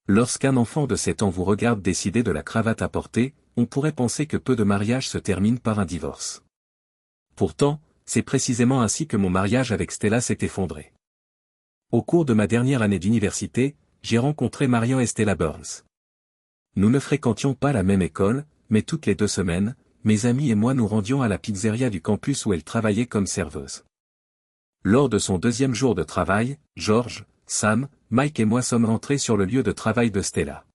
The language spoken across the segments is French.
Lorsqu'un enfant de 7 ans vous regarde décider de la cravate à porter, on pourrait penser que peu de mariages se terminent par un divorce. Pourtant, c'est précisément ainsi que mon mariage avec Stella s'est effondré. Au cours de ma dernière année d'université, j'ai rencontré Marion et Stella Burns. Nous ne fréquentions pas la même école, mais toutes les 2 semaines, mes amis et moi nous rendions à la pizzeria du campus où elle travaillait comme serveuse. Lors de son 2e jour de travail, George, Sam, Mike et moi sommes rentrés sur le lieu de travail de Stella.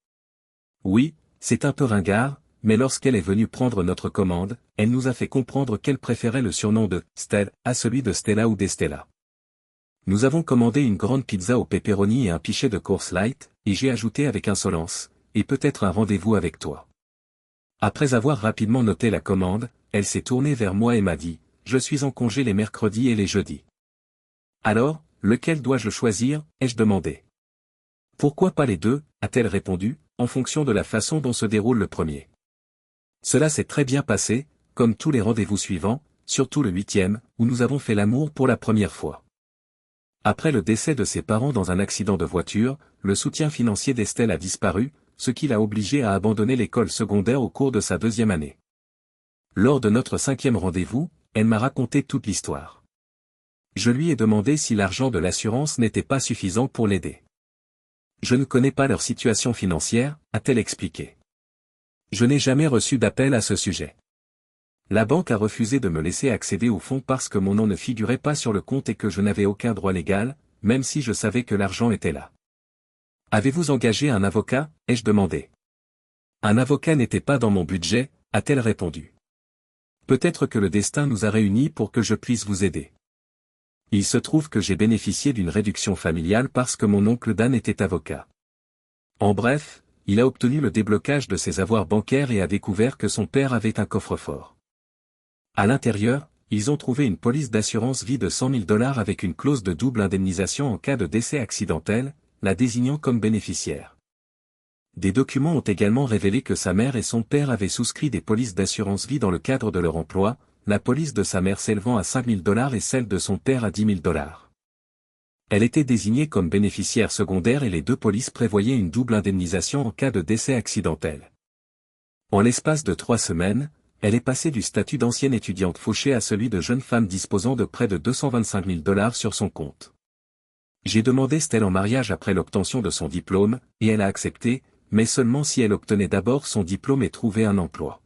Oui, c'est un peu ringard, mais lorsqu'elle est venue prendre notre commande, elle nous a fait comprendre qu'elle préférait le surnom de « Stell » à celui de Stella ou d'Estella. Nous avons commandé une grande pizza au pepperoni et un pichet de Coors Light, et j'ai ajouté avec insolence « et peut-être un rendez-vous avec toi ». Après avoir rapidement noté la commande, elle s'est tournée vers moi et m'a dit « Je suis en congé les mercredis et les jeudis. » Alors, lequel dois-je choisir, ai-je demandé. Pourquoi pas les deux, a-t-elle répondu, en fonction de la façon dont se déroule le premier. Cela s'est très bien passé, comme tous les rendez-vous suivants, surtout le 8e, où nous avons fait l'amour pour la première fois. Après le décès de ses parents dans un accident de voiture, le soutien financier d'Estelle a disparu, ce qui l'a obligée à abandonner l'école secondaire au cours de sa 2e année. Lors de notre 5e rendez-vous, elle m'a raconté toute l'histoire. Je lui ai demandé si l'argent de l'assurance n'était pas suffisant pour l'aider. Je ne connais pas leur situation financière, a-t-elle expliqué. Je n'ai jamais reçu d'appel à ce sujet. La banque a refusé de me laisser accéder au fonds parce que mon nom ne figurait pas sur le compte et que je n'avais aucun droit légal, même si je savais que l'argent était là. Avez-vous engagé un avocat, ai-je demandé. Un avocat n'était pas dans mon budget, a-t-elle répondu. Peut-être que le destin nous a réunis pour que je puisse vous aider. Il se trouve que j'ai bénéficié d'une réduction familiale parce que mon oncle Dan était avocat. En bref, il a obtenu le déblocage de ses avoirs bancaires et a découvert que son père avait un coffre-fort. À l'intérieur, ils ont trouvé une police d'assurance vie de $100 000 avec une clause de double indemnisation en cas de décès accidentel, la désignant comme bénéficiaire. Des documents ont également révélé que sa mère et son père avaient souscrit des polices d'assurance vie dans le cadre de leur emploi, la police de sa mère s'élevant à $5 000 et celle de son père à $10 000. Elle était désignée comme bénéficiaire secondaire et les 2 polices prévoyaient une double indemnisation en cas de décès accidentel. En l'espace de 3 semaines, elle est passée du statut d'ancienne étudiante fauchée à celui de jeune femme disposant de près de $225 000 sur son compte. J'ai demandé Stella en mariage après l'obtention de son diplôme, et elle a accepté, mais seulement si elle obtenait d'abord son diplôme et trouvait un emploi.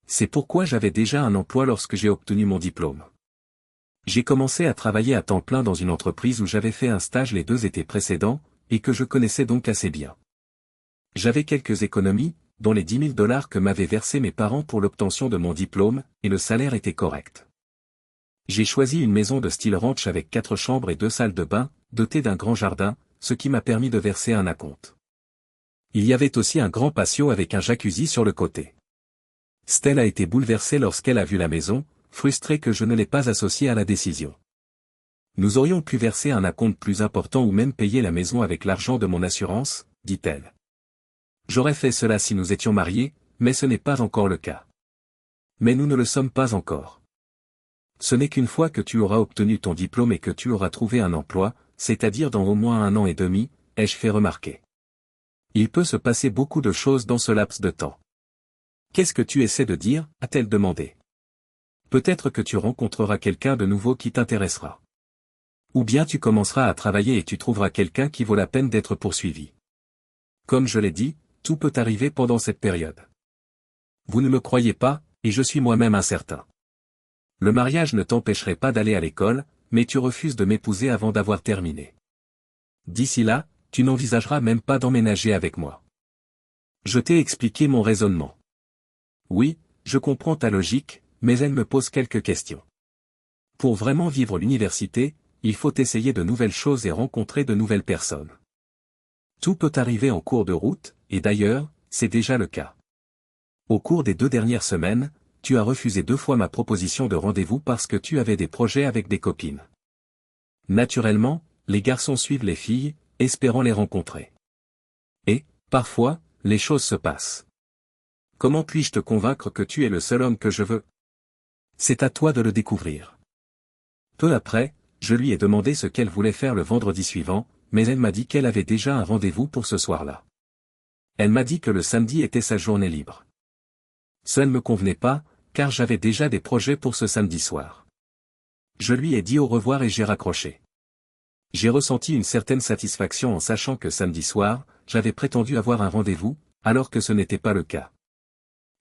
C'est pourquoi j'avais déjà un emploi lorsque j'ai obtenu mon diplôme. J'ai commencé à travailler à temps plein dans une entreprise où j'avais fait un stage les 2 étés précédents, et que je connaissais donc assez bien. J'avais quelques économies, dont les $10 000 que m'avaient versés mes parents pour l'obtention de mon diplôme, et le salaire était correct. J'ai choisi une maison de style ranch avec 4 chambres et 2 salles de bain, dotée d'un grand jardin, ce qui m'a permis de verser un acompte. Il y avait aussi un grand patio avec un jacuzzi sur le côté. Stella a été bouleversée lorsqu'elle a vu la maison, frustrée que je ne l'ai pas associée à la décision. Nous aurions pu verser un acompte plus important ou même payer la maison avec l'argent de mon assurance, dit-elle. J'aurais fait cela si nous étions mariés, mais ce n'est pas encore le cas. Mais nous ne le sommes pas encore. Ce n'est qu'une fois que tu auras obtenu ton diplôme et que tu auras trouvé un emploi, c'est-à-dire dans au moins 1 an et demi, ai-je fait remarquer. Il peut se passer beaucoup de choses dans ce laps de temps. Qu'est-ce que tu essaies de dire, a-t-elle demandé. Peut-être que tu rencontreras quelqu'un de nouveau qui t'intéressera. Ou bien tu commenceras à travailler et tu trouveras quelqu'un qui vaut la peine d'être poursuivi. Comme je l'ai dit, tout peut arriver pendant cette période. Vous ne me croyez pas, et je suis moi-même incertain. Le mariage ne t'empêcherait pas d'aller à l'école, mais tu refuses de m'épouser avant d'avoir terminé. D'ici là, tu n'envisageras même pas d'emménager avec moi. Je t'ai expliqué mon raisonnement. Oui, je comprends ta logique, mais elle me pose quelques questions. Pour vraiment vivre l'université, il faut essayer de nouvelles choses et rencontrer de nouvelles personnes. Tout peut arriver en cours de route, et d'ailleurs, c'est déjà le cas. Au cours des 2 dernières semaines, tu as refusé 2 fois ma proposition de rendez-vous parce que tu avais des projets avec des copines. Naturellement, les garçons suivent les filles, espérant les rencontrer. Et, parfois, les choses se passent. Comment puis-je te convaincre que tu es le seul homme que je veux? C'est à toi de le découvrir. Peu après, je lui ai demandé ce qu'elle voulait faire le vendredi suivant, mais elle m'a dit qu'elle avait déjà un rendez-vous pour ce soir-là. Elle m'a dit que le samedi était sa journée libre. Ça ne me convenait pas, car j'avais déjà des projets pour ce samedi soir. Je lui ai dit au revoir et j'ai raccroché. J'ai ressenti une certaine satisfaction en sachant que samedi soir, j'avais prétendu avoir un rendez-vous, alors que ce n'était pas le cas.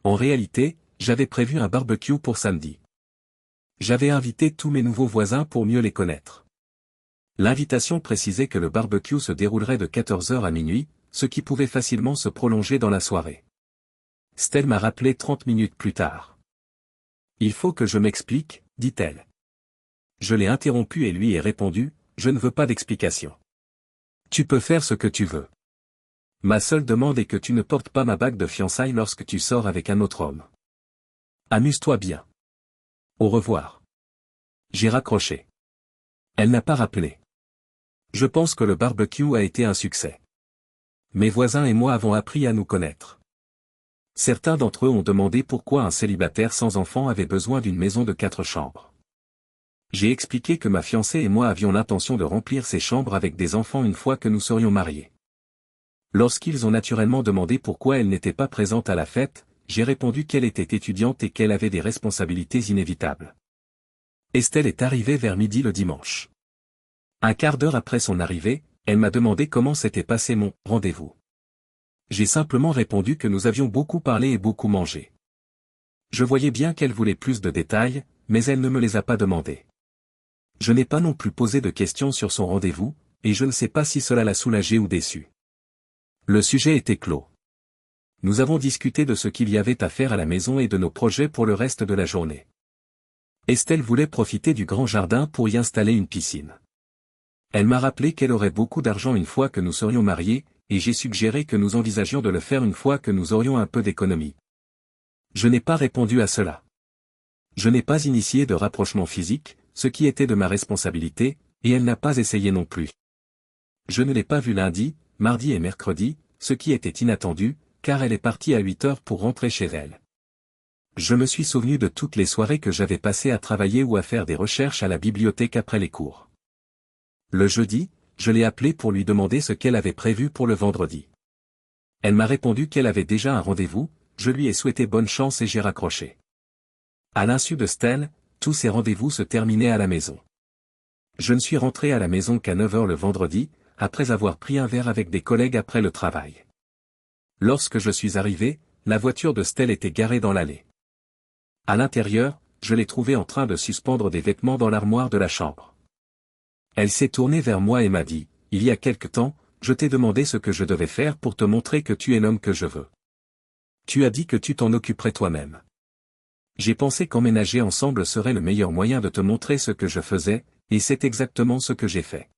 En réalité, j'avais prévu un barbecue pour samedi. J'avais invité tous mes nouveaux voisins pour mieux les connaître. L'invitation précisait que le barbecue se déroulerait de 14 h à minuit, ce qui pouvait facilement se prolonger dans la soirée. Stell m'a rappelé 30 minutes plus tard. Il faut que je m'explique, dit-elle. Je l'ai interrompu et lui ai répondu, je ne veux pas d'explication. Tu peux faire ce que tu veux. Ma seule demande est que tu ne portes pas ma bague de fiançailles lorsque tu sors avec un autre homme. Amuse-toi bien. Au revoir. J'ai raccroché. Elle n'a pas rappelé. Je pense que le barbecue a été un succès. Mes voisins et moi avons appris à nous connaître. Certains d'entre eux ont demandé pourquoi un célibataire sans enfant avait besoin d'une maison de 4 chambres. J'ai expliqué que ma fiancée et moi avions l'intention de remplir ces chambres avec des enfants une fois que nous serions mariés. Lorsqu'ils ont naturellement demandé pourquoi elle n'était pas présente à la fête, j'ai répondu qu'elle était étudiante et qu'elle avait des responsabilités inévitables. Estelle est arrivée vers midi le dimanche. Un quart d'heure après son arrivée, elle m'a demandé comment s'était passé mon rendez-vous. J'ai simplement répondu que nous avions beaucoup parlé et beaucoup mangé. Je voyais bien qu'elle voulait plus de détails, mais elle ne me les a pas demandés. Je n'ai pas non plus posé de questions sur son rendez-vous, et je ne sais pas si cela l'a soulagée ou déçue. Le sujet était clos. Nous avons discuté de ce qu'il y avait à faire à la maison et de nos projets pour le reste de la journée. Estelle voulait profiter du grand jardin pour y installer une piscine. Elle m'a rappelé qu'elle aurait beaucoup d'argent une fois que nous serions mariés, et j'ai suggéré que nous envisagions de le faire une fois que nous aurions un peu d'économie. Je n'ai pas répondu à cela. Je n'ai pas initié de rapprochement physique, ce qui était de ma responsabilité, et elle n'a pas essayé non plus. Je ne l'ai pas vue lundi, mardi et mercredi, ce qui était inattendu, car elle est partie à 8 h pour rentrer chez elle. Je me suis souvenu de toutes les soirées que j'avais passées à travailler ou à faire des recherches à la bibliothèque après les cours. Le jeudi, je l'ai appelée pour lui demander ce qu'elle avait prévu pour le vendredi. Elle m'a répondu qu'elle avait déjà un rendez-vous, je lui ai souhaité bonne chance et j'ai raccroché. À l'insu de Stell, tous ces rendez-vous se terminaient à la maison. Je ne suis rentré à la maison qu'à 9 h le vendredi, après avoir pris un verre avec des collègues après le travail. Lorsque je suis arrivé, la voiture de Stell était garée dans l'allée. À l'intérieur, je l'ai trouvée en train de suspendre des vêtements dans l'armoire de la chambre. Elle s'est tournée vers moi et m'a dit, « Il y a quelque temps, je t'ai demandé ce que je devais faire pour te montrer que tu es l'homme que je veux. Tu as dit que tu t'en occuperais toi-même. J'ai pensé qu'emménager ensemble serait le meilleur moyen de te montrer ce que je faisais, et c'est exactement ce que j'ai fait. »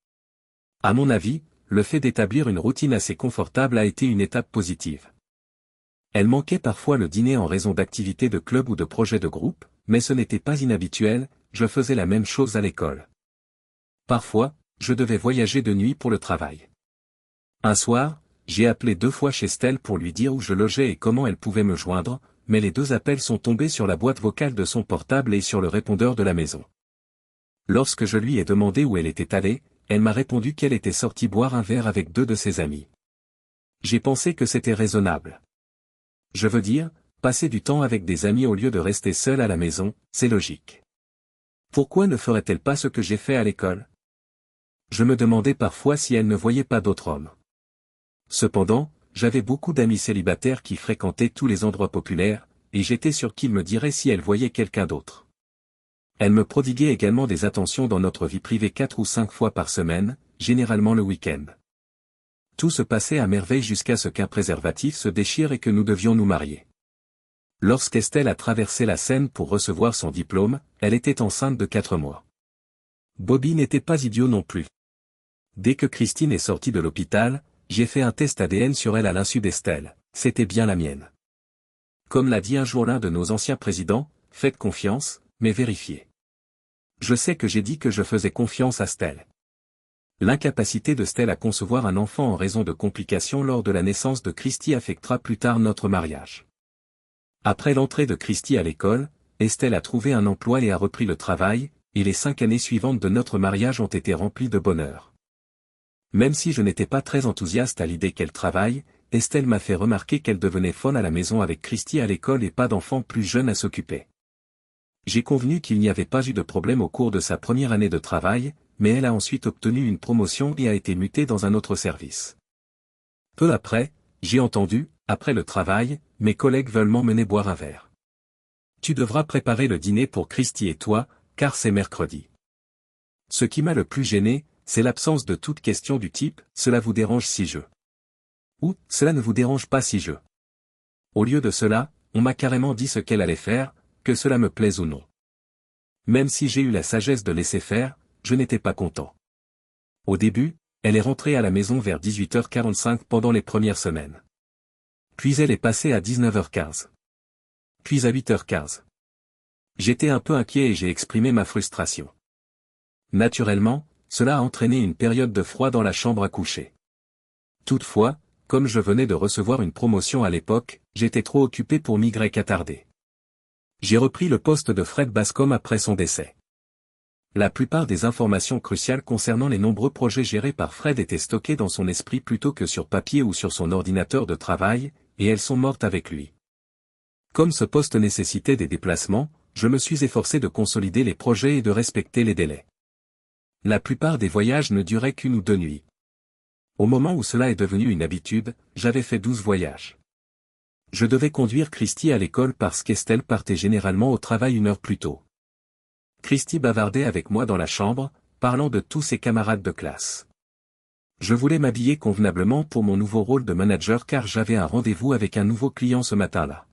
À mon avis, le fait d'établir une routine assez confortable a été une étape positive. Elle manquait parfois le dîner en raison d'activités de club ou de projets de groupe, mais ce n'était pas inhabituel, je faisais la même chose à l'école. Parfois, je devais voyager de nuit pour le travail. Un soir, j'ai appelé 2 fois chez Stell pour lui dire où je logeais et comment elle pouvait me joindre, mais les 2 appels sont tombés sur la boîte vocale de son portable et sur le répondeur de la maison. Lorsque je lui ai demandé où elle était allée, elle m'a répondu qu'elle était sortie boire un verre avec 2 de ses amis. J'ai pensé que c'était raisonnable. Je veux dire, passer du temps avec des amis au lieu de rester seul à la maison, c'est logique. Pourquoi ne ferait-elle pas ce que j'ai fait à l'école? Je me demandais parfois si elle ne voyait pas d'autres hommes. Cependant, j'avais beaucoup d'amis célibataires qui fréquentaient tous les endroits populaires, et j'étais sûr qu'ils me diraient si elle voyait quelqu'un d'autre. Elle me prodiguait également des attentions dans notre vie privée 4 ou 5 fois par semaine, généralement le week-end. Tout se passait à merveille jusqu'à ce qu'un préservatif se déchire et que nous devions nous marier. Lorsqu'Estelle a traversé la Seine pour recevoir son diplôme, elle était enceinte de 4 mois. Bobby n'était pas idiot non plus. Dès que Christine est sortie de l'hôpital, j'ai fait un test ADN sur elle à l'insu d'Estelle, c'était bien la mienne. Comme l'a dit un jour l'un de nos anciens présidents, faites confiance, mais vérifiez. Je sais que j'ai dit que je faisais confiance à Stell. L'incapacité de Stell à concevoir un enfant en raison de complications lors de la naissance de Christy affectera plus tard notre mariage. Après l'entrée de Christy à l'école, Estelle a trouvé un emploi et a repris le travail, et les 5 années suivantes de notre mariage ont été remplies de bonheur. Même si je n'étais pas très enthousiaste à l'idée qu'elle travaille, Estelle m'a fait remarquer qu'elle devenait folle à la maison avec Christy à l'école et pas d'enfant plus jeune à s'occuper. J'ai convenu qu'il n'y avait pas eu de problème au cours de sa première année de travail, mais elle a ensuite obtenu une promotion et a été mutée dans un autre service. Peu après, j'ai entendu, après le travail, mes collègues veulent m'emmener boire un verre. Tu devras préparer le dîner pour Christy et toi, car c'est mercredi. Ce qui m'a le plus gêné, c'est l'absence de toute question du type « cela vous dérange si je » ou « cela ne vous dérange pas si je ». Au lieu de cela, on m'a carrément dit ce qu'elle allait faire, que cela me plaise ou non. Même si j'ai eu la sagesse de laisser faire, je n'étais pas content. Au début, elle est rentrée à la maison vers 18h45 pendant les premières semaines. Puis elle est passée à 19h15. Puis à 8h15. J'étais un peu inquiet et j'ai exprimé ma frustration. Naturellement, cela a entraîné une période de froid dans la chambre à coucher. Toutefois, comme je venais de recevoir une promotion à l'époque, j'étais trop occupé pour m'y attarder. J'ai repris le poste de Fred Bascom après son décès. La plupart des informations cruciales concernant les nombreux projets gérés par Fred étaient stockées dans son esprit plutôt que sur papier ou sur son ordinateur de travail, et elles sont mortes avec lui. Comme ce poste nécessitait des déplacements, je me suis efforcé de consolider les projets et de respecter les délais. La plupart des voyages ne duraient qu'une ou 2 nuits. Au moment où cela est devenu une habitude, j'avais fait 12 voyages. Je devais conduire Christy à l'école parce qu'Estelle partait généralement au travail 1 heure plus tôt. Christy bavardait avec moi dans la chambre, parlant de tous ses camarades de classe. Je voulais m'habiller convenablement pour mon nouveau rôle de manager car j'avais un rendez-vous avec un nouveau client ce matin-là.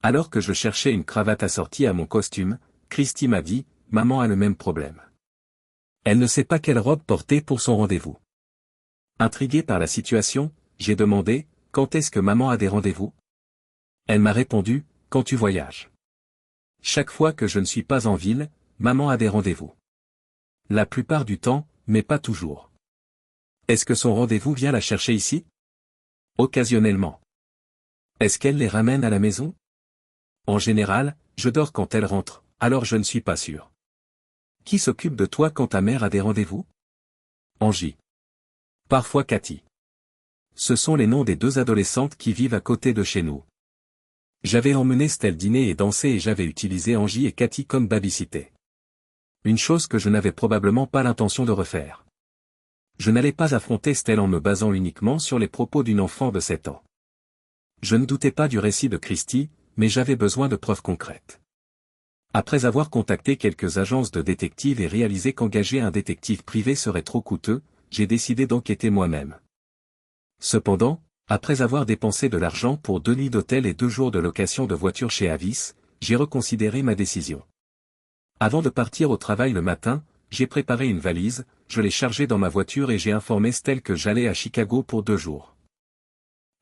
Alors que je cherchais une cravate assortie à mon costume, Christy m'a dit « Maman a le même problème. Elle ne sait pas quelle robe porter pour son rendez-vous. » Intrigué par la situation, j'ai demandé « Quand est-ce que maman a des rendez-vous ?» Elle m'a répondu « Quand tu voyages. » Chaque fois que je ne suis pas en ville, maman a des rendez-vous. La plupart du temps, mais pas toujours. Est-ce que son rendez-vous vient la chercher ici? Occasionnellement. Est-ce qu'elle les ramène à la maison? En général, je dors quand elle rentre, alors je ne suis pas sûr. Qui s'occupe de toi quand ta mère a des rendez-vous? Angie. Parfois Cathy. Ce sont les noms des 2 adolescentes qui vivent à côté de chez nous. J'avais emmené Stell dîner et danser et j'avais utilisé Angie et Cathy comme babysitter. Une chose que je n'avais probablement pas l'intention de refaire. Je n'allais pas affronter Stell en me basant uniquement sur les propos d'une enfant de 7 ans. Je ne doutais pas du récit de Christy, mais j'avais besoin de preuves concrètes. Après avoir contacté quelques agences de détectives et réalisé qu'engager un détective privé serait trop coûteux, j'ai décidé d'enquêter moi-même. Cependant, après avoir dépensé de l'argent pour 2 nuits d'hôtel et 2 jours de location de voiture chez Avis, j'ai reconsidéré ma décision. Avant de partir au travail le matin, j'ai préparé une valise, je l'ai chargée dans ma voiture et j'ai informé Stell que j'allais à Chicago pour 2 jours.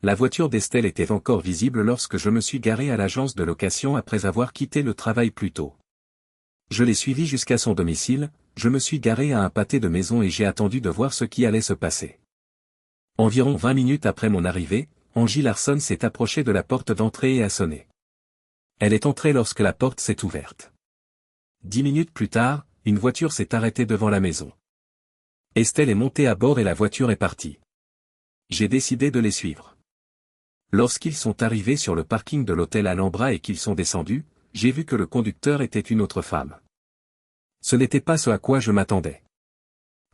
La voiture d'Estelle était encore visible lorsque je me suis garé à l'agence de location après avoir quitté le travail plus tôt. Je l'ai suivi jusqu'à son domicile, je me suis garé à un pâté de maison et j'ai attendu de voir ce qui allait se passer. Environ 20 minutes après mon arrivée, Angie Larson s'est approchée de la porte d'entrée et a sonné. Elle est entrée lorsque la porte s'est ouverte. 10 minutes plus tard, une voiture s'est arrêtée devant la maison. Estelle est montée à bord et la voiture est partie. J'ai décidé de les suivre. Lorsqu'ils sont arrivés sur le parking de l'hôtel Alhambra et qu'ils sont descendus, j'ai vu que le conducteur était une autre femme. Ce n'était pas ce à quoi je m'attendais.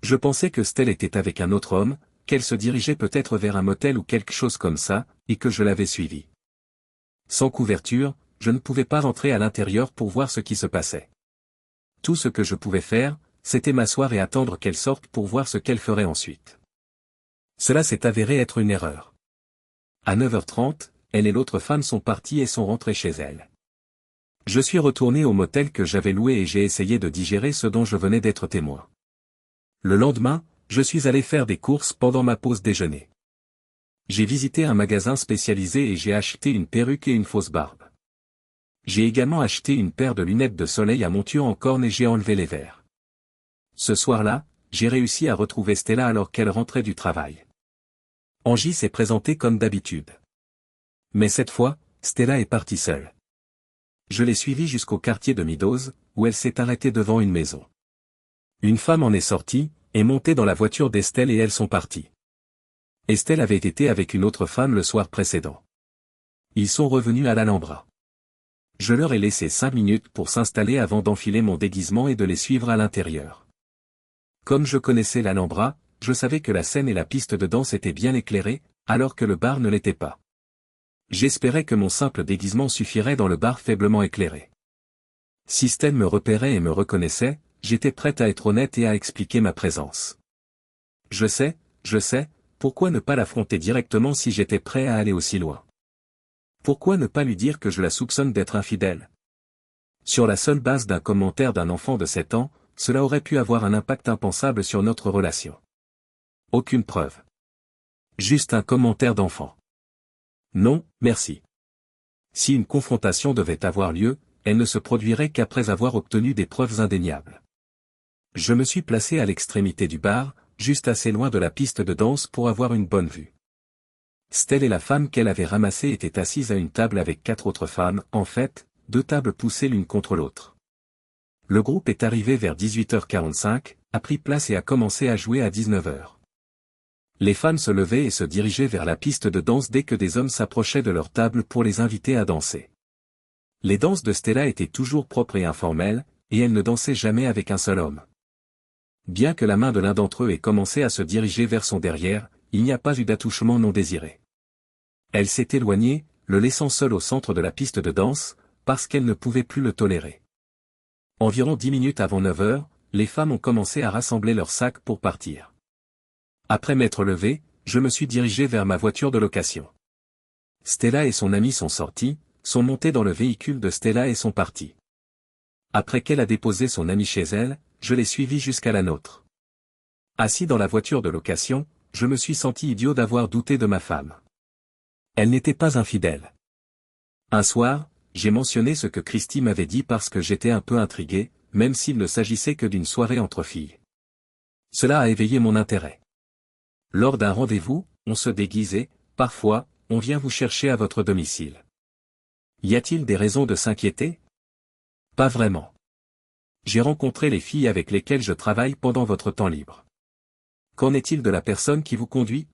Je pensais que Stell était avec un autre homme, qu'elle se dirigeait peut-être vers un motel ou quelque chose comme ça, et que je l'avais suivie. Sans couverture, je ne pouvais pas rentrer à l'intérieur pour voir ce qui se passait. Tout ce que je pouvais faire, c'était m'asseoir et attendre qu'elle sorte pour voir ce qu'elle ferait ensuite. Cela s'est avéré être une erreur. À 9h30, elle et l'autre femme sont parties et sont rentrées chez elles. Je suis retourné au motel que j'avais loué et j'ai essayé de digérer ce dont je venais d'être témoin. Le lendemain, je suis allé faire des courses pendant ma pause déjeuner. J'ai visité un magasin spécialisé et j'ai acheté une perruque et une fausse barbe. J'ai également acheté une paire de lunettes de soleil à monture en corne et j'ai enlevé les verres. Ce soir-là, j'ai réussi à retrouver Stella alors qu'elle rentrait du travail. Angie s'est présentée comme d'habitude. Mais cette fois, Stella est partie seule. Je l'ai suivie jusqu'au quartier de Meadows, où elle s'est arrêtée devant une maison. Une femme en est sortie, est montée dans la voiture d'Estelle et elles sont parties. Estelle avait été avec une autre femme le soir précédent. Ils sont revenus à l'Alhambra. Je leur ai laissé 5 minutes pour s'installer avant d'enfiler mon déguisement et de les suivre à l'intérieur. Comme je connaissais l'Alhambra, je savais que la scène et la piste de danse étaient bien éclairées, alors que le bar ne l'était pas. J'espérais que mon simple déguisement suffirait dans le bar faiblement éclairé. Si Estelle me repérait et me reconnaissait, j'étais prête à être honnête et à expliquer ma présence. Je sais, pourquoi ne pas l'affronter directement si j'étais prêt à aller aussi loin? Pourquoi ne pas lui dire que je la soupçonne d'être infidèle? Sur la seule base d'un commentaire d'un enfant de 7 ans, cela aurait pu avoir un impact impensable sur notre relation. Aucune preuve. Juste un commentaire d'enfant. Non, merci. Si une confrontation devait avoir lieu, elle ne se produirait qu'après avoir obtenu des preuves indéniables. Je me suis placé à l'extrémité du bar, juste assez loin de la piste de danse pour avoir une bonne vue. Estelle et la femme qu'elle avait ramassée étaient assises à une table avec 4 autres femmes, en fait, 2 tables poussées l'une contre l'autre. Le groupe est arrivé vers 18h45, a pris place et a commencé à jouer à 19h. Les femmes se levaient et se dirigeaient vers la piste de danse dès que des hommes s'approchaient de leur table pour les inviter à danser. Les danses de Stella étaient toujours propres et informelles, et elle ne dansait jamais avec un seul homme. Bien que la main de l'un d'entre eux ait commencé à se diriger vers son derrière, il n'y a pas eu d'attouchement non désiré. Elle s'est éloignée, le laissant seul au centre de la piste de danse, parce qu'elle ne pouvait plus le tolérer. Environ 10 minutes avant 9h, les femmes ont commencé à rassembler leurs sacs pour partir. Après m'être levé, je me suis dirigé vers ma voiture de location. Stella et son ami sont sortis, sont montés dans le véhicule de Stella et sont partis. Après qu'elle a déposé son ami chez elle, je l'ai suivi jusqu'à la nôtre. Assis dans la voiture de location, je me suis senti idiot d'avoir douté de ma femme. Elle n'était pas infidèle. Un soir, j'ai mentionné ce que Christy m'avait dit parce que j'étais un peu intrigué, même s'il ne s'agissait que d'une soirée entre filles. Cela a éveillé mon intérêt. Lors d'un rendez-vous, on se déguise et, parfois, on vient vous chercher à votre domicile. Y a-t-il des raisons de s'inquiéter? Pas vraiment. J'ai rencontré les filles avec lesquelles je travaille pendant votre temps libre. Qu'en est-il de la personne qui vous conduit?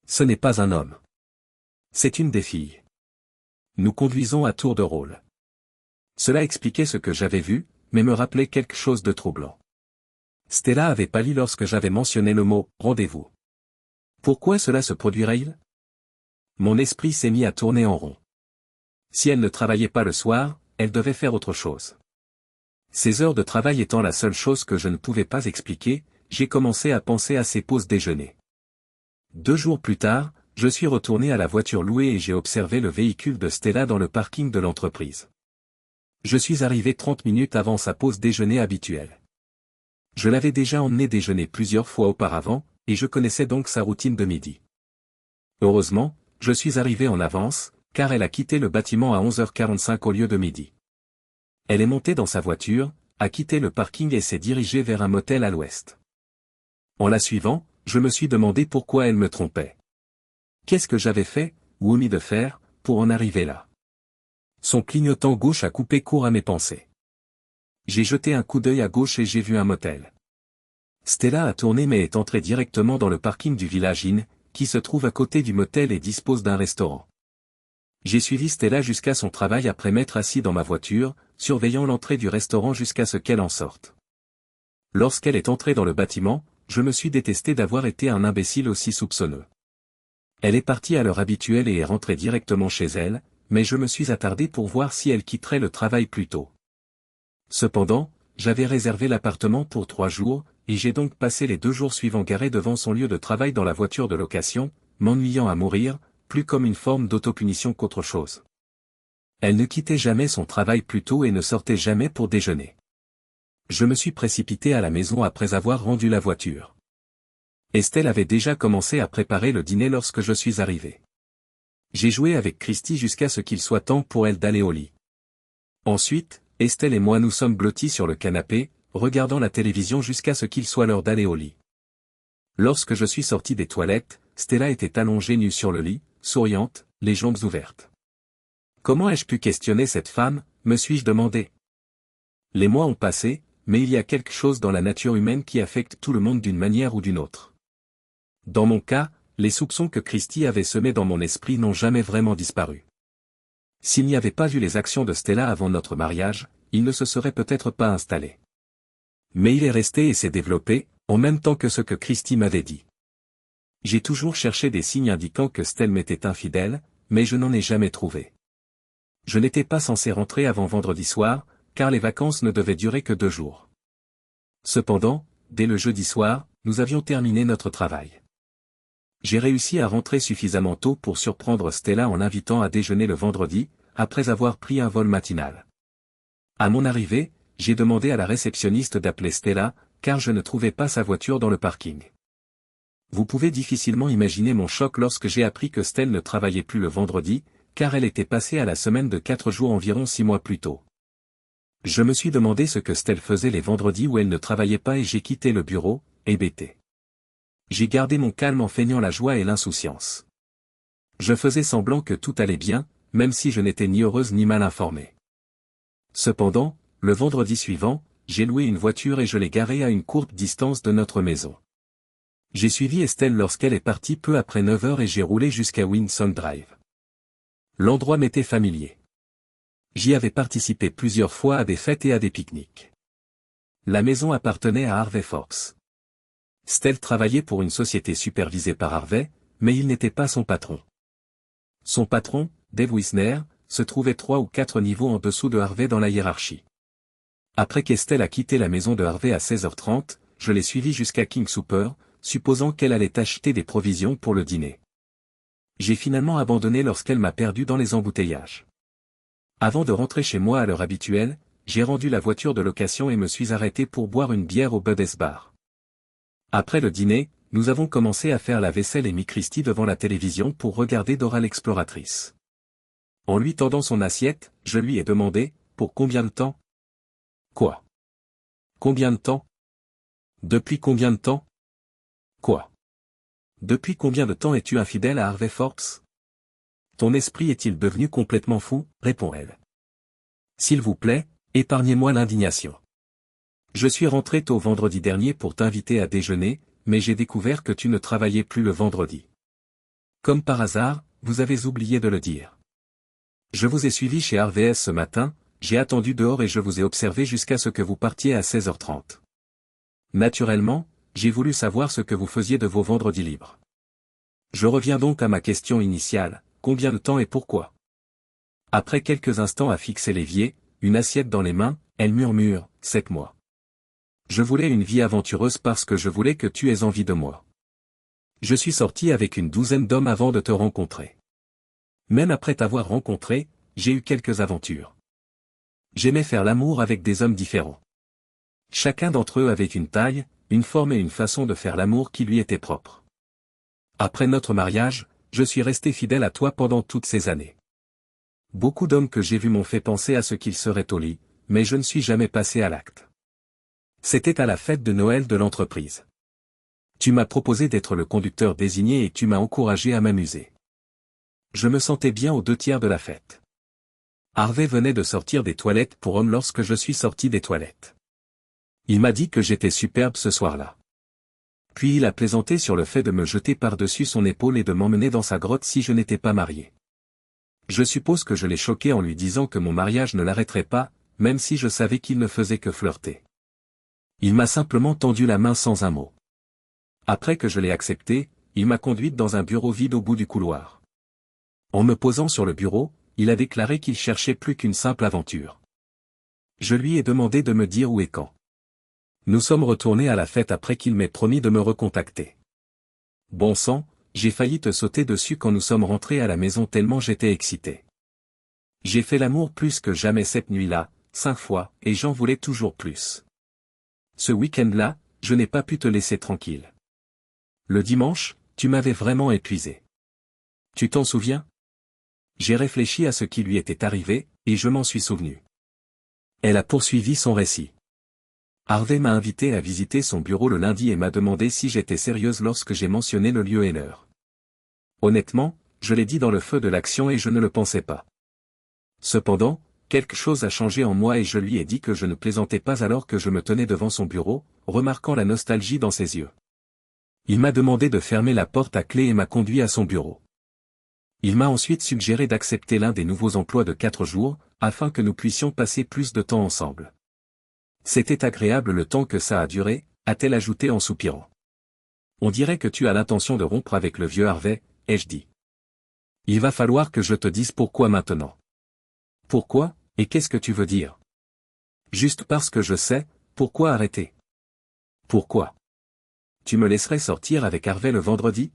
Ce n'est pas un homme. C'est une des filles. Nous conduisons à tour de rôle. Cela expliquait ce que j'avais vu, mais me rappelait quelque chose de troublant. Stella avait pâli lorsque j'avais mentionné le mot « rendez-vous ». Pourquoi cela se produirait-il? Mon esprit s'est mis à tourner en rond. Si elle ne travaillait pas le soir, elle devait faire autre chose. Ces heures de travail étant la seule chose que je ne pouvais pas expliquer, j'ai commencé à penser à ses pauses déjeuner. 2 jours plus tard, je suis retourné à la voiture louée et j'ai observé le véhicule de Stella dans le parking de l'entreprise. Je suis arrivé 30 minutes avant sa pause déjeuner habituelle. Je l'avais déjà emmené déjeuner plusieurs fois auparavant, et je connaissais donc sa routine de midi. Heureusement, je suis arrivé en avance, car elle a quitté le bâtiment à 11h45 au lieu de midi. Elle est montée dans sa voiture, a quitté le parking et s'est dirigée vers un motel à l'ouest. En la suivant, je me suis demandé pourquoi elle me trompait. Qu'est-ce que j'avais fait, ou omis de faire, pour en arriver là? Son clignotant gauche a coupé court à mes pensées. J'ai jeté un coup d'œil à gauche et j'ai vu un motel. Stella a tourné mais est entrée directement dans le parking du Village Inn, qui se trouve à côté du motel et dispose d'un restaurant. J'ai suivi Stella jusqu'à son travail après m'être assis dans ma voiture, surveillant l'entrée du restaurant jusqu'à ce qu'elle en sorte. Lorsqu'elle est entrée dans le bâtiment, je me suis détesté d'avoir été un imbécile aussi soupçonneux. Elle est partie à l'heure habituelle et est rentrée directement chez elle, mais je me suis attardé pour voir si elle quitterait le travail plus tôt. Cependant, j'avais réservé l'appartement pour 3 jours, et j'ai donc passé les 2 jours suivants garé devant son lieu de travail dans la voiture de location, m'ennuyant à mourir, plus comme une forme d'autopunition qu'autre chose. Elle ne quittait jamais son travail plus tôt et ne sortait jamais pour déjeuner. Je me suis précipité à la maison après avoir rendu la voiture. Estelle avait déjà commencé à préparer le dîner lorsque je suis arrivé. J'ai joué avec Christy jusqu'à ce qu'il soit temps pour elle d'aller au lit. Ensuite, Estelle et moi nous sommes blottis sur le canapé, regardant la télévision jusqu'à ce qu'il soit l'heure d'aller au lit. Lorsque je suis sorti des toilettes, Stella était allongée nue sur le lit, souriante, les jambes ouvertes. Comment ai-je pu questionner cette femme, me suis-je demandé. Les mois ont passé, mais il y a quelque chose dans la nature humaine qui affecte tout le monde d'une manière ou d'une autre. Dans mon cas, les soupçons que Christie avait semés dans mon esprit n'ont jamais vraiment disparu. S'il n'y avait pas eu les actions de Stella avant notre mariage, il ne se serait peut-être pas installé. Mais il est resté et s'est développé, en même temps que ce que Christie m'avait dit. J'ai toujours cherché des signes indiquant que Stella m'était infidèle, mais je n'en ai jamais trouvé. Je n'étais pas censé rentrer avant vendredi soir, car les vacances ne devaient durer que 2 jours. Cependant, dès le jeudi soir, nous avions terminé notre travail. J'ai réussi à rentrer suffisamment tôt pour surprendre Stella en l'invitant à déjeuner le vendredi, après avoir pris un vol matinal. À mon arrivée, j'ai demandé à la réceptionniste d'appeler Stella, car je ne trouvais pas sa voiture dans le parking. Vous pouvez difficilement imaginer mon choc lorsque j'ai appris que Stella ne travaillait plus le vendredi, car elle était passée à la semaine de 4 jours environ 6 mois plus tôt. Je me suis demandé ce que Stella faisait les vendredis où elle ne travaillait pas et j'ai quitté le bureau, hébété. J'ai gardé mon calme en feignant la joie et l'insouciance. Je faisais semblant que tout allait bien, même si je n'étais ni heureuse ni mal informée. Cependant, le vendredi suivant, j'ai loué une voiture et je l'ai garée à une courte distance de notre maison. J'ai suivi Estelle lorsqu'elle est partie peu après 9 heures et j'ai roulé jusqu'à Windsor Drive. L'endroit m'était familier. J'y avais participé plusieurs fois à des fêtes et à des pique-niques. La maison appartenait à Harvey Forbes. Stella travaillait pour une société supervisée par Harvey, mais il n'était pas son patron. Son patron, Dave Wisner, se trouvait 3 ou 4 niveaux en dessous de Harvey dans la hiérarchie. Après qu'Estelle a quitté la maison de Harvey à 16h30, je l'ai suivie jusqu'à King Soopers, supposant qu'elle allait acheter des provisions pour le dîner. J'ai finalement abandonné lorsqu'elle m'a perdu dans les embouteillages. Avant de rentrer chez moi à l'heure habituelle, j'ai rendu la voiture de location et me suis arrêté pour boire une bière au Buddy's Bar. Après le dîner, nous avons commencé à faire la vaisselle et mis Christie devant la télévision pour regarder Dora l'exploratrice. En lui tendant son assiette, je lui ai demandé, pour combien de temps? Quoi? Combien de temps? Depuis combien de temps? Quoi? Depuis combien de temps es-tu infidèle à Harvey Forbes? Ton esprit est-il devenu complètement fou? Répond-elle. S'il vous plaît, épargnez-moi l'indignation. Je suis rentré tôt vendredi dernier pour t'inviter à déjeuner, mais j'ai découvert que tu ne travaillais plus le vendredi. Comme par hasard, vous avez oublié de le dire. Je vous ai suivi chez Harvey ce matin, j'ai attendu dehors et je vous ai observé jusqu'à ce que vous partiez à 16h30. Naturellement, j'ai voulu savoir ce que vous faisiez de vos vendredis libres. Je reviens donc à ma question initiale, combien de temps et pourquoi? Après quelques instants à fixer l'évier, une assiette dans les mains, elle murmure, 7 mois. Je voulais une vie aventureuse parce que je voulais que tu aies envie de moi. Je suis sorti avec une douzaine d'hommes avant de te rencontrer. Même après t'avoir rencontré, j'ai eu quelques aventures. J'aimais faire l'amour avec des hommes différents. Chacun d'entre eux avait une taille, une forme et une façon de faire l'amour qui lui était propre. Après notre mariage, je suis resté fidèle à toi pendant toutes ces années. Beaucoup d'hommes que j'ai vus m'ont fait penser à ce qu'ils seraient au lit, mais je ne suis jamais passé à l'acte. C'était à la fête de Noël de l'entreprise. Tu m'as proposé d'être le conducteur désigné et tu m'as encouragé à m'amuser. Je me sentais bien aux 2/3 de la fête. Harvey venait de sortir des toilettes pour hommes lorsque je suis sorti des toilettes. Il m'a dit que j'étais superbe ce soir-là. Puis il a plaisanté sur le fait de me jeter par-dessus son épaule et de m'emmener dans sa grotte si je n'étais pas marié. Je suppose que je l'ai choqué en lui disant que mon mariage ne l'arrêterait pas, même si je savais qu'il ne faisait que flirter. Il m'a simplement tendu la main sans un mot. Après que je l'ai accepté, il m'a conduite dans un bureau vide au bout du couloir. En me posant sur le bureau, il a déclaré qu'il cherchait plus qu'une simple aventure. Je lui ai demandé de me dire où et quand. Nous sommes retournés à la fête après qu'il m'ait promis de me recontacter. Bon sang, j'ai failli te sauter dessus quand nous sommes rentrés à la maison tellement j'étais excité. J'ai fait l'amour plus que jamais cette nuit-là, 5 fois, et j'en voulais toujours plus. Ce week-end-là, je n'ai pas pu te laisser tranquille. Le dimanche, tu m'avais vraiment épuisé. Tu t'en souviens? J'ai réfléchi à ce qui lui était arrivé, et je m'en suis souvenu. Elle a poursuivi son récit. Harvey m'a invité à visiter son bureau le lundi et m'a demandé si j'étais sérieuse lorsque j'ai mentionné le lieu et l'heure. Honnêtement, je l'ai dit dans le feu de l'action et je ne le pensais pas. Cependant, quelque chose a changé en moi et je lui ai dit que je ne plaisantais pas alors que je me tenais devant son bureau, remarquant la nostalgie dans ses yeux. Il m'a demandé de fermer la porte à clé et m'a conduit à son bureau. Il m'a ensuite suggéré d'accepter l'un des nouveaux emplois de 4 jours, afin que nous puissions passer plus de temps ensemble. C'était agréable le temps que ça a duré, a-t-elle ajouté en soupirant. On dirait que tu as l'intention de rompre avec le vieux Harvey, ai-je dit. Il va falloir que je te dise pourquoi maintenant. Pourquoi, et qu'est-ce que tu veux dire? Juste parce que je sais, pourquoi arrêter? Pourquoi? Tu me laisserais sortir avec Harvey le vendredi?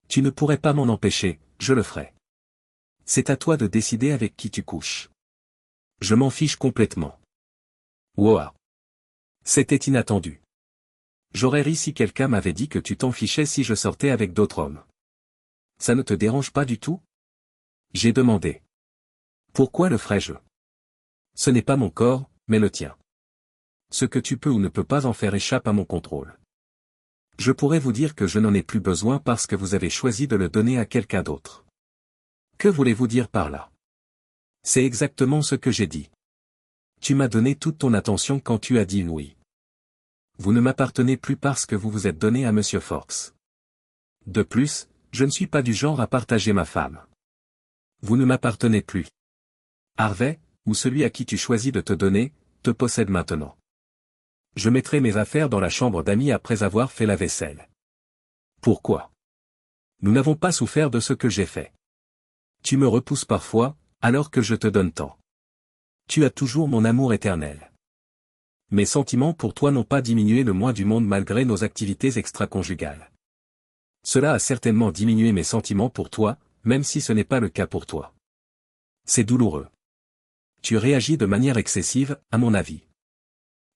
Tu ne pourrais pas m'en empêcher, je le ferai. C'est à toi de décider avec qui tu couches. Je m'en fiche complètement. Wow. C'était inattendu. J'aurais ri si quelqu'un m'avait dit que tu t'en fichais si je sortais avec d'autres hommes. Ça ne te dérange pas du tout? J'ai demandé. Pourquoi le ferais-je? Ce n'est pas mon corps, mais le tien. Ce que tu peux ou ne peux pas en faire échappe à mon contrôle. Je pourrais vous dire que je n'en ai plus besoin parce que vous avez choisi de le donner à quelqu'un d'autre. Que voulez-vous dire par là? C'est exactement ce que j'ai dit. Tu m'as donné toute ton attention quand tu as dit oui. Vous ne m'appartenez plus parce que vous vous êtes donné à Monsieur Forbes. De plus, je ne suis pas du genre à partager ma femme. Vous ne m'appartenez plus. Harvey, ou celui à qui tu choisis de te donner, te possède maintenant. Je mettrai mes affaires dans la chambre d'amis après avoir fait la vaisselle. Pourquoi? Nous n'avons pas souffert de ce que j'ai fait. Tu me repousses parfois, alors que je te donne tant. Tu as toujours mon amour éternel. Mes sentiments pour toi n'ont pas diminué le moins du monde malgré nos activités extra-conjugales. Cela a certainement diminué mes sentiments pour toi, même si ce n'est pas le cas pour toi. C'est douloureux. Tu réagis de manière excessive, à mon avis.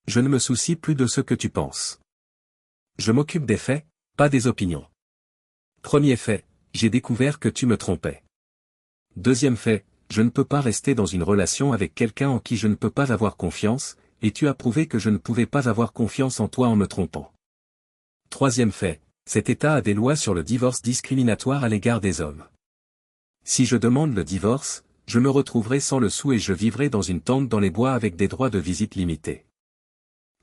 Je ne me soucie plus de ce que tu penses. Je m'occupe des faits, pas des opinions. Premier fait, j'ai découvert que tu me trompais. Deuxième fait, je ne peux pas rester dans une relation avec quelqu'un en qui je ne peux pas avoir confiance, et tu as prouvé que je ne pouvais pas avoir confiance en toi en me trompant. Troisième fait, cet État a des lois sur le divorce discriminatoire à l'égard des hommes. Si je demande le divorce, je me retrouverai sans le sou et je vivrai dans une tente dans les bois avec des droits de visite limités.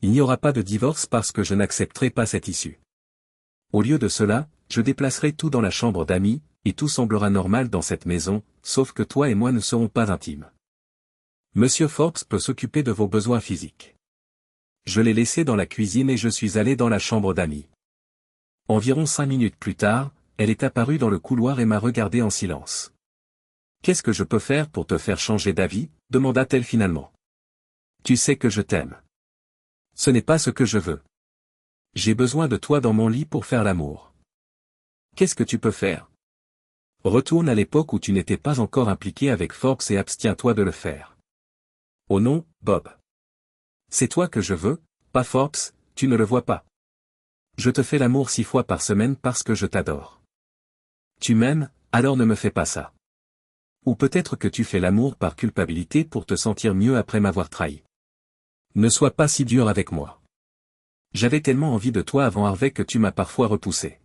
Il n'y aura pas de divorce parce que je n'accepterai pas cette issue. Au lieu de cela, je déplacerai tout dans la chambre d'amis, et tout semblera normal dans cette maison, sauf que toi et moi ne serons pas intimes. Monsieur Forbes peut s'occuper de vos besoins physiques. Je l'ai laissé dans la cuisine et je suis allé dans la chambre d'amis. Environ 5 minutes plus tard, elle est apparue dans le couloir et m'a regardé en silence. Qu'est-ce que je peux faire pour te faire changer d'avis, demanda-t-elle finalement. Tu sais que je t'aime. Ce n'est pas ce que je veux. J'ai besoin de toi dans mon lit pour faire l'amour. Qu'est-ce que tu peux faire? Retourne à l'époque où tu n'étais pas encore impliqué avec Forbes et abstiens-toi de le faire. Oh non, Bob. C'est toi que je veux, pas Forbes, tu ne le vois pas. Je te fais l'amour 6 fois par semaine parce que je t'adore. Tu m'aimes, alors ne me fais pas ça. Ou peut-être que tu fais l'amour par culpabilité pour te sentir mieux après m'avoir trahi. Ne sois pas si dur avec moi. J'avais tellement envie de toi avant Harvey que tu m'as parfois repoussé.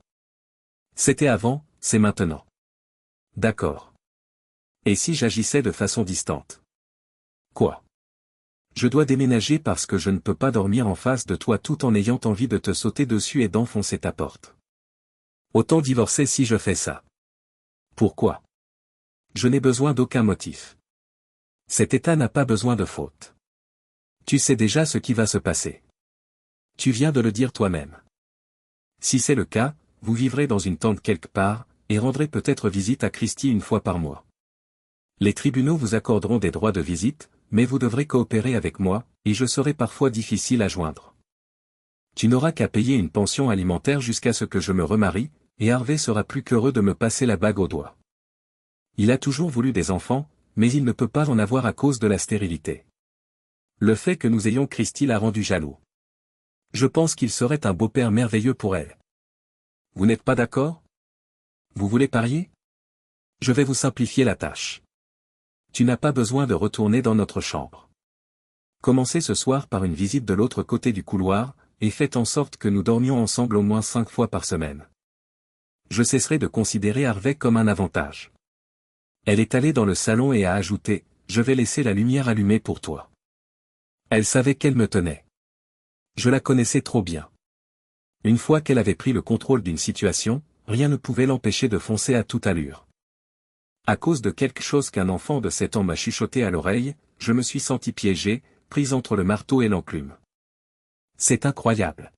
C'était avant, c'est maintenant. D'accord. Et si j'agissais de façon distante? Quoi? Je dois déménager parce que je ne peux pas dormir en face de toi tout en ayant envie de te sauter dessus et d'enfoncer ta porte. Autant divorcer si je fais ça. Pourquoi? Je n'ai besoin d'aucun motif. Cet état n'a pas besoin de faute. Tu sais déjà ce qui va se passer. Tu viens de le dire toi-même. Si c'est le cas, vous vivrez dans une tente quelque part, et rendrez peut-être visite à Christie 1 fois par mois. Les tribunaux vous accorderont des droits de visite, mais vous devrez coopérer avec moi, et je serai parfois difficile à joindre. Tu n'auras qu'à payer une pension alimentaire jusqu'à ce que je me remarie, et Harvey sera plus qu'heureux de me passer la bague au doigt. Il a toujours voulu des enfants, mais il ne peut pas en avoir à cause de la stérilité. Le fait que nous ayons Christie l'a rendu jaloux. Je pense qu'il serait un beau-père merveilleux pour elle. Vous n'êtes pas d'accord? Vous voulez parier? Je vais vous simplifier la tâche. Tu n'as pas besoin de retourner dans notre chambre. Commencez ce soir par une visite de l'autre côté du couloir, et faites en sorte que nous dormions ensemble au moins 5 fois par semaine. Je cesserai de considérer Harvey comme un avantage. Elle est allée dans le salon et a ajouté, je vais laisser la lumière allumée pour toi. Elle savait qu'elle me tenait. Je la connaissais trop bien. Une fois qu'elle avait pris le contrôle d'une situation, rien ne pouvait l'empêcher de foncer à toute allure. À cause de quelque chose qu'un enfant de 7 ans m'a chuchoté à l'oreille, je me suis senti piégé, pris entre le marteau et l'enclume. C'est incroyable.